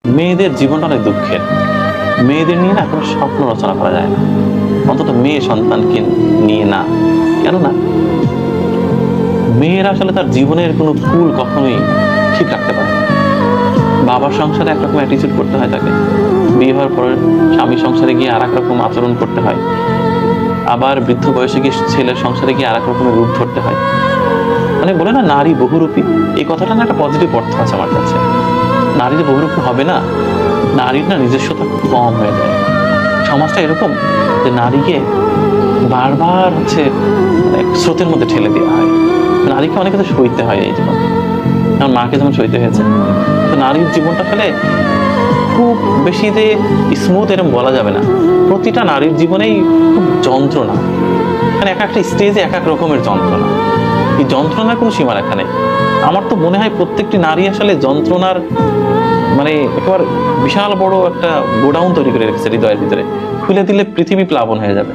মেয়েদের জীবনটা অনেক দুঃখের। মেয়েদের নিয়ে না কোনো স্বপ্ন রচনা করা যায় না, অন্তত মেয়ে সন্তানকে নিয়ে না। কেননা মেয়েরা আসলে তার জীবনের কোনো ফুল কখনোই ঠিক রাখতে পারে না। বাবার সংসারে একরকম অ্যাটিচিউড করতে হয় তাকে, বিয়ে হওয়ার পরে স্বামী সংসারে গিয়ে আর এক রকম আচরণ করতে হয়, আবার বৃদ্ধ বয়সে গিয়ে ছেলের সংসারে গিয়ে আর এক রকমের রূপ ধরতে হয়। মানে বলে না নারী বহুরূপী, এই কথাটা না একটা পজিটিভ অর্থ আছে আমার কাছে। নারী যে বহুরূপী হবে না, নারীর না নিজস্বতা খুব কম হয়ে যায়। সমাজটা এরকম যে নারীকে বারবার স্রোতের মধ্যে ঠেলে দেওয়া হয়। নারীকে অনেক কিছু সইতে হয় এই জীবন, আমার মাকে যেমন সইতে হয়েছে। তো নারীর জীবনটা আসলে খুব বেশি যে স্মুথ এরকম বলা যাবে না। প্রতিটা নারীর জীবনেই খুব যন্ত্রণা, মানে এক একটা স্টেজে এক এক রকমের যন্ত্রণা। এই যন্ত্রণার কোনো সীমারেখা নেই। আমার তো মনে হয় প্রত্যেকটি নারী আসলে যন্ত্রণার মানে একেবারে বিশাল বড় একটা গোডাউন তৈরি করে রেখেছে হৃদয়ের ভিতরে। খুলে দিলে পৃথিবী প্লাবন হয়ে যাবে।